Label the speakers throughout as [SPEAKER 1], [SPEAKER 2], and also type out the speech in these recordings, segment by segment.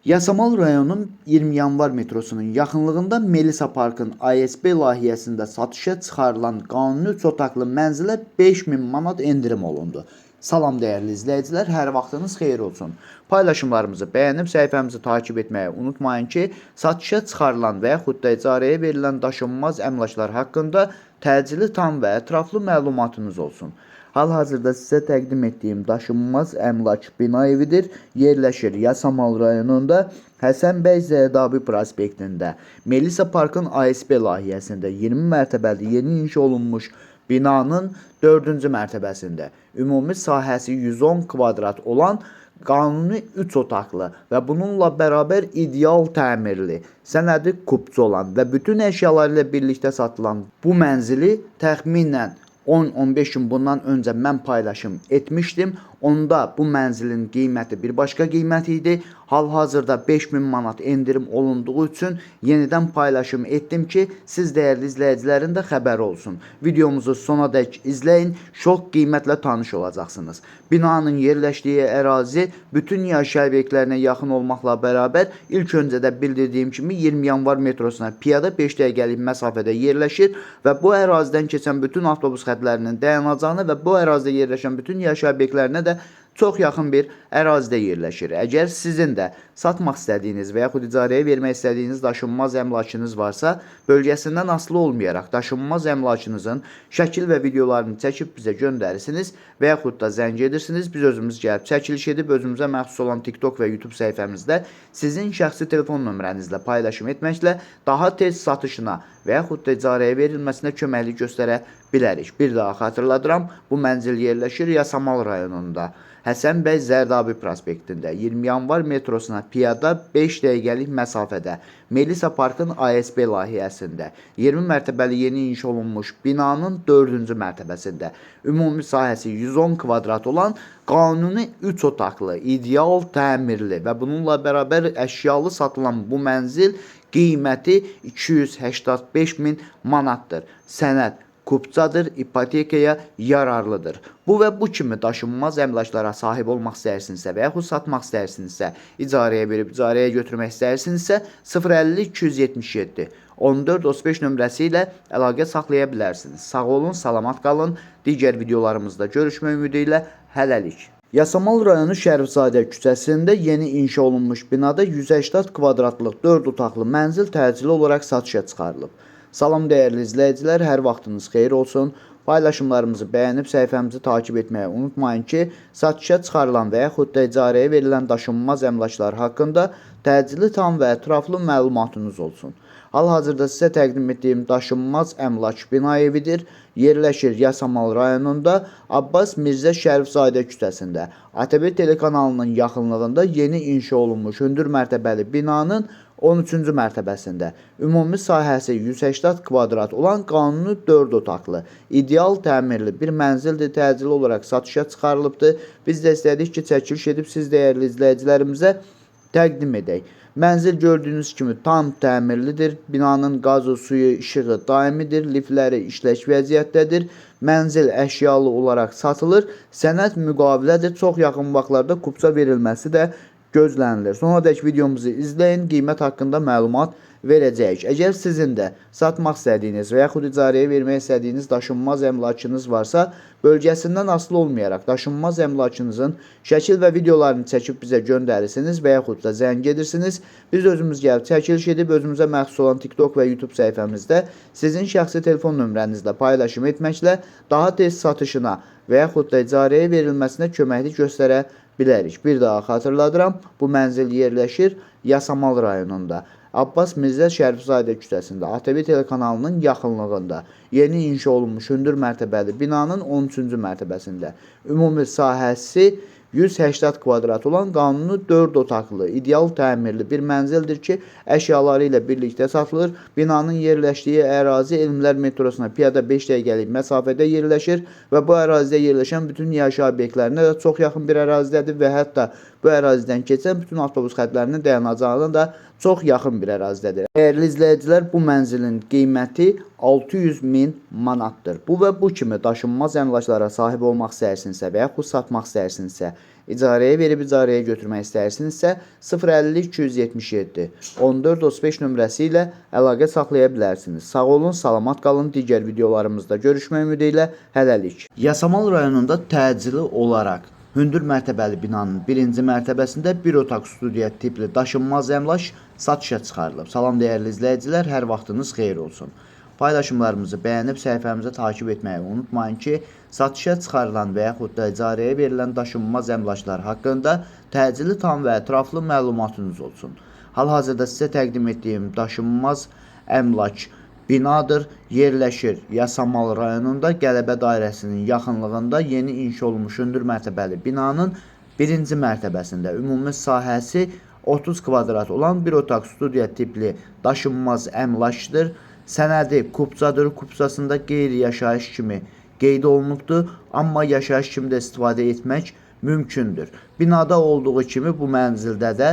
[SPEAKER 1] Yasamal rayonun 20 yanvar metrosunun yaxınlığında Melisa Parkın ASB layihəsində satışa çıxarılan qanuni 3 otaqlı mənzilə 5000 manat endirim olundu. Salam dəyərli izləyicilər, hər vaxtınız xeyir olsun. Paylaşımlarımızı bəyənib səhifəmizi takib etməyi unutmayın ki, satışa çıxarılan və yaxud da icarəyə verilən daşınmaz əmlaklar haqqında təcili tam və ətraflı məlumatınız olsun. Hal-hazırda sizə təqdim etdiyim daşınmaz əmlak bina evidir. Yerləşir Yasamal rayonunda Həsən bəy Zərdabi prospektində. Melisa Parkın ASB layihəsində 20 mərtəbəli yeni inşa olunmuş binanın 4-cü mərtəbəsində. Ümumi sahəsi 110 kvadrat olan qanuni 3 otaqlı və bununla bərabər ideal təmirli, sənədi kupçu olan və bütün əşyaları ilə birlikdə satılan bu mənzili təxminən 10-15 gün bundan öncə mən paylaşım etmişdim. Onda bu mənzilin qiyməti bir başqa qiymət idi. Hal-hazırda 5000 manat endirim olunduğu üçün yenidən paylaşım etdim ki, siz dəyərli izləyicilərin də xəbəri olsun. Videomuzu sonadək izləyin, şok qiymətlə tanış olacaqsınız. Binanın yerləşdiyi ərazi bütün yaşayış obyektlərinə yaxın olmaqla bərabər ilk öncə də bildirdiyim kimi 20 yanvar metrosuna piyada 5 dəqiqəlik məsafədə yerləşir və bu ərazidən keçən bütün avtobus xətlərinin dayanacağını və bu ərazidə yerləşən bütün yaşayış obyektlərinə də çox yaxın bir ərazidə yerləşir. Əgər sizin də satmaq istədiyiniz və yaxud icarəyə vermək istədiyiniz daşınmaz əmlakınız varsa, bölgəsindən asılı olmayaraq daşınmaz əmlakınızın şəkil və videolarını çəkib bizə göndərirsiniz və yaxud da zəng edirsiniz. Biz özümüz gəlib çəkiliş edib özümüzə məxsus olan TikTok və YouTube səhifəmizdə sizin şəxsi telefon nömrənizlə paylaşım etməklə daha tez satışına və yaxud da icarəyə verilməsinə köməklik göstərə bilərik. Bir daha xatırladıram, bu mənzil yerləşir Yasamal rayonunda. Həsən bəy Zərdabi prospektində 20 yanvar metrosuna piyada 5 dəqiqəlik məsafədə Melisa Parkın ASB layihəsində 20 mərtəbəli yeni inşa olunmuş binanın 4-cü mərtəbəsində ümumi sahəsi 110 kvadrat olan qanuni 3 otaqlı, ideal təmirli və bununla bərabər əşyalı satılan bu mənzil qiyməti 285 min manatdır. Sənəd kupçadır, ipotekaya yararlıdır. Bu və bu kimi daşınmaz əmlaklara sahib olmaq istəyirsinizsə və yaxud satmaq istəyirsinizsə, icarəyə verib icarəyə götürmək istəyirsinizsə 050 277 14 35 nömrəsi ilə əlaqə saxlaya bilərsiniz. Sağ olun, salamat qalın. Digər videolarımızda görüşmək ümidi ilə hələlik. Yasamal rayonu Şərifzadə küçəsində yeni inşa olunmuş binada 180 kvadratlıq 4 otaqlı mənzil təcili olaraq satışa çıxarılıb. Salam dəyərli izləyicilər, hər vaxtınız xeyir olsun. Paylaşımlarımızı bəyənib səhifəmizi takib etməyi unutmayın ki, satışa çıxarılan və yaxud da icarəyə verilən daşınmaz əmlaklar haqqında təcili tam və ətraflı məlumatınız olsun. Hal-hazırda sizə təqdim etdiyim daşınmaz əmlak bina evidir. Yerləşir Yasamal rayonunda Abbas Mirzə Şərifzadə küçəsində. ATV telekanalının yaxınlığında yeni inşa olunmuş hündür mərtəbəli binanın 13-cü mərtəbəsində ümumi sahəsi 180 kvadrat olan qanuni 4 otaqlı, ideal təmirli bir mənzildir, təcili olaraq satışa çıxarılıbdır. Biz də istədik ki, çəkiliş edib siz dəyərli izləyicilərimizə təqdim edək. Mənzil gördüyünüz kimi tam təmirlidir. Binanın qazı, suyu, işığı daimidir. Lifləri işlək vəziyyətdədir. Mənzil əşyalı olaraq satılır. Sənəd müqavilədir. Çox yaxın vaxtlarda kupça verilməsi də gözlənilir. Sonradakı videomuzu izləyin, qiymət haqqında məlumat verəcəyik. Əgər sizin də satmaq istədiyiniz və yaxud icarəyə vermək istədiyiniz daşınmaz əmlakınız varsa, bölgəsindən asılı olmayaraq daşınmaz əmlakınızın şəkil və videolarını çəkib bizə göndərirsiniz və yaxud da zəng edirsiniz. Biz özümüz gəlib çəkiliş edib özümüzə məxsus olan TikTok və YouTube səhifəmizdə sizin şəxsi telefon nömrənizlə paylaşım etməklə daha tez satışına və yaxud da icarəyə verilməsinə köməklik göstərə bilərik. Bir daha xatırladıram, bu mənzil yerləşir Yasamal rayonunda. Abbas Mirzə Şərifzadə küçəsində, ATV telekanalının yaxınlığında yeni inşa olunmuş hündür mərtəbəli binanın 13-cü mərtəbəsində ümumi sahəsi 180 kvadrat olan qanuni 4 otaqlı, ideal təmirli bir mənzildir ki, əşyaları ilə birlikdə satılır. Binanın yerləşdiyi ərazi Elmlər metrosuna piyada 5 dəqiqəlik məsafədə yerləşir və bu ərazidə yerləşən bütün yaşayış obyektlərinə də çox yaxın bir ərazidədir və hətta Bu ərazidən keçən bütün avtobus xətlərinin dayanacağına da çox yaxın bir ərazidədir. Dəyərli izləyicilər, bu mənzilin qiyməti 600.000 manatdır. Bu və bu kimi daşınmaz əmlaklara sahib olmaq istəyirsinizsə və yaxud satmaq istəyirsinizsə, icarəyə verib icarəyə götürmək istəyirsinizsə 050 277 14 35 nömrəsi ilə əlaqə saxlaya bilərsiniz. Sağ olun, salamat qalın. Digər videolarımızda görüşmək ümidi ilə hələlik. Yasamal rayonunda təcili olaraq hündür mərtəbəli binanın birinci mərtəbəsində bir otaq studiya tipli daşınmaz əmlak satışa çıxarılıb. Salam dəyərli izləyicilər, hər vaxtınız xeyir olsun. Paylaşımlarımızı bəyənib səhifəmizə takib etməyi unutmayın ki, satışa çıxarılan və yaxud da icarəyə verilən daşınmaz əmlaklar haqqında təcili tam və ətraflı məlumatınız olsun. Hal-hazırda sizə təqdim etdiyim daşınmaz əmlak binadır, yerləşir Yasamal rayonunda Qələbə dairəsinin yaxınlığında yeni inşa olmuş hündür mərtəbəli binanın birinci mərtəbəsində ümumi sahəsi 30 kvadrat olan bir otaq studiya tipli daşınmaz əmlakdır. Sənədi kupçadır, kupçasında qeyri-yaşayış kimi qeyd olunubdur, amma yaşayış kimi də istifadə etmək mümkündür. Binada olduğu kimi bu mənzildə də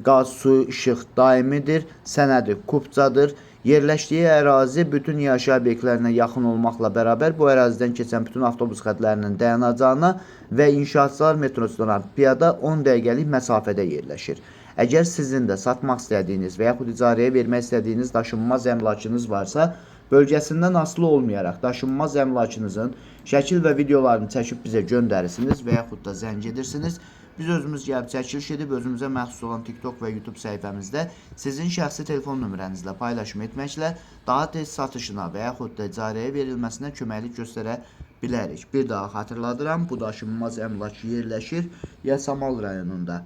[SPEAKER 1] qaz, su, işıq daimidir, sənədi kupçadır. Yerləşdiyi ərazi bütün yaşayış obyektlərinə yaxın olmaqla bərabər bu ərazidən keçən bütün avtobus xətlərinin dayanacağına və inşaatçılar metrosuna piyada 10 dəqiqəlik məsafədə yerləşir. Əgər sizin də satmaq istədiyiniz və yaxud icarəyə vermək istədiyiniz daşınmaz əmlakınız varsa, bölgəsindən asılı olmayaraq daşınmaz əmlakınızın şəkil və videolarını çəkib bizə göndərirsiniz və yaxud da zəng edirsiniz. Biz özümüz gəlib çəkiliş edib özümüzə məxsus olan TikTok və YouTube səhifəmizdə sizin şəxsi telefon nömrənizlə paylaşım etməklə daha tez satışına və yaxud da icarəyə verilməsinə köməklik göstərə bilərik. Bir daha xatırladıram, bu daşınmaz əmlak yerləşir Yasamal rayonunda.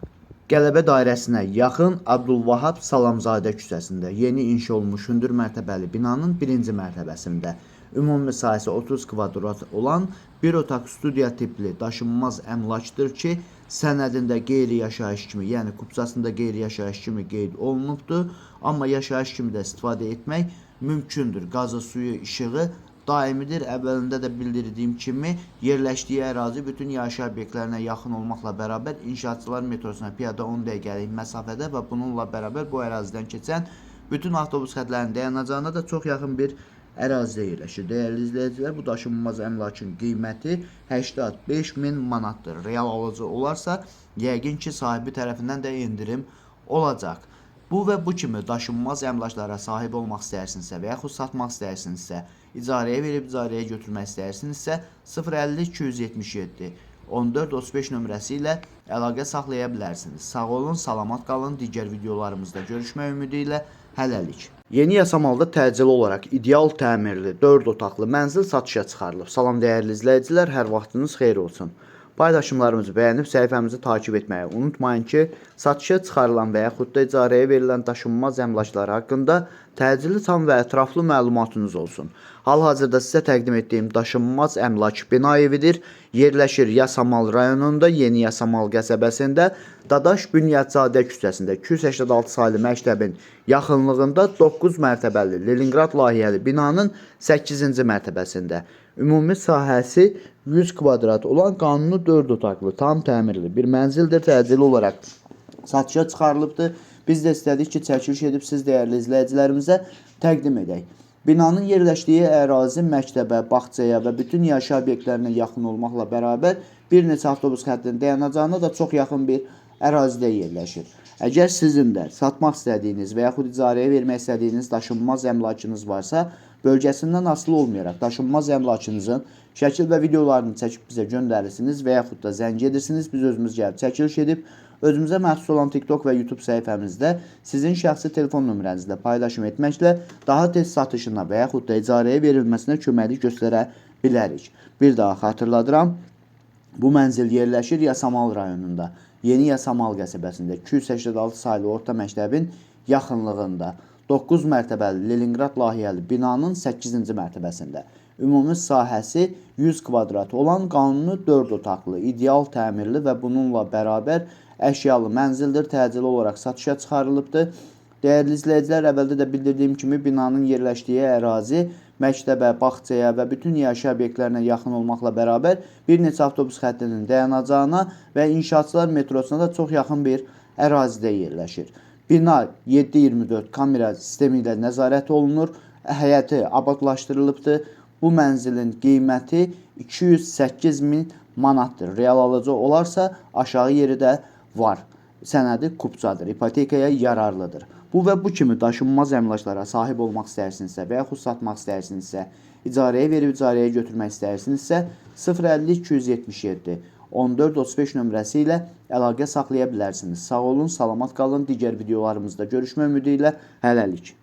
[SPEAKER 1] Qələbə dairəsinə yaxın Abdülvahab Salamzadə küçəsində yeni inşa olmuş hündür mərtəbəli binanın birinci mərtəbəsində ümumi sahəsi 30 kvadrat olan bir otaq studiya tipli daşınmaz əmlakdır ki, sənədində qeyri-yaşayış kimi, yəni kupçasında qeyri-yaşayış kimi qeyd olunubdur, amma yaşayış kimi də istifadə etmək mümkündür. Qazı, suyu, işığı daimidir. Əvvəlində də bildirdiyim kimi yerləşdiyi ərazi bütün yaşayış obyektlərinə yaxın olmaqla bərabər inşaatçılar metrosuna piyada 10 dəqiqəlik məsafədə və bununla bərabər bu ərazidən keçən bütün avtobus xətlərinin dayanacağına da çox yaxın bir ərazidə yerləşir. Dəyərli izləyicilər, bu daşınmaz əmlakın qiyməti 85.000 manatdır. Real alıcı olarsa, yəqin ki, sahibi tərəfindən də endirim olacaq. Bu və bu kimi daşınmaz əmlaklara sahib olmaq istəyirsinizsə və yaxud satmaq istəyirsinizsə, icarəyə verib icarəyə götürmək istəyirsinizsə 050 277 14 35 nömrəsi ilə əlaqə saxlaya bilərsiniz. Sağ olun, salamat qalın. Digər videolarımızda görüşmək ümidi ilə hələlik. Yeni Yasamalda təcili olaraq ideal təmirli 4 otaqlı mənzil satışa çıxarılıb. Salam dəyərli izləyicilər, hər vaxtınız xeyir olsun. Paylaşımlarımızı bəyənib səhifəmizi takib etməyi unutmayın ki, satışa çıxarılan və yaxud da icarəyə verilən daşınmaz əmlaklar haqqında təcili tam və ətraflı məlumatınız olsun. Hal-hazırda sizə təqdim etdiyim daşınmaz əmlak bina evidir. Yerləşir Yasamal rayonunda Yeni Yasamal qəsəbəsində Dadaş Bünyadzadə küçəsində 286 saylı məktəbin yaxınlığında 9 mərtəbəli Leningrad layihəli binanın 8-ci mərtəbəsində ümumi sahəsi 100 kvadrat olan qanuni 4 otaqlı tam təmirli bir mənzildir. Təcili olaraq satışa çıxarılıbdır. Biz də istədik ki, çəkiliş edib siz dəyərli izləyicilərimizə təqdim edək. Binanın yerləşdiyi ərazi məktəbə, bağçaya və bütün yaşayış obyektlərinə yaxın olmaqla bərabər bir neçə avtobus xəttinin dayanacağına da çox yaxın bir ərazidə yerləşir. Əgər sizin də satmaq istədiyiniz və yaxud icarəyə vermək istədiyiniz daşınmaz əmlakınız varsa, bölgəsindən asılı olmayaraq daşınmaz əmlakınızın şəkil və videolarını çəkib bizə göndərirsiniz və yaxud da zəng edirsiniz. Biz özümüz gəlib çəkiliş edib özümüzə məxsus olan TikTok və YouTube səhifəmizdə sizin şəxsi telefon nömrənizlə paylaşım etməklə daha tez satışına və yaxud da icarəyə verilməsinə köməklik göstərə bilərik. Bir daha xatırladıram, bu mənzil yerləşir Yasamal rayonunda Yeni Yasamal qəsəbəsində 286 saylı orta məktəbin yaxınlığında 9 mərtəbəli Leningrad layihəli binanın 8-ci mərtəbəsində ümumi sahəsi 100 kvadrat olan qanuni 4 otaqlı, ideal təmirli və bununla bərabər əşyalı mənzildir. Təcili olaraq satışa çıxarılıbdır. Dəyərli izləyicilər, əvvəldə də bildirdiyim kimi binanın yerləşdiyi ərazi məktəbə, bağçaya və bütün yaşayış obyektlərinə yaxın olmaqla bərabər bir neçə avtobus xəttinin dayanacağına və inşaatçılar metrosuna da çox yaxın bir ərazidə yerləşir. Bina 7/24 kamera sistemi ilə nəzarət olunur, həyəti abadlaşdırılıbdır. Bu mənzilin qiyməti 208.000 manatdır. Real alıcı olarsa aşağı yeri də var. Sənədi kupçadır, ipotekaya yararlıdır. Bu və bu kimi daşınmaz əmlaklara sahib olmaq istəyirsinizsə və yaxud satmaq istəyirsinizsə, icarəyə verib icarəyə götürmək istəyirsinizsə 050 277 1435 nömrəsi ilə əlaqə saxlaya bilərsiniz. Sağ olun, salamat qalın. Digər videolarımızda görüşmək ümidi ilə hələlik.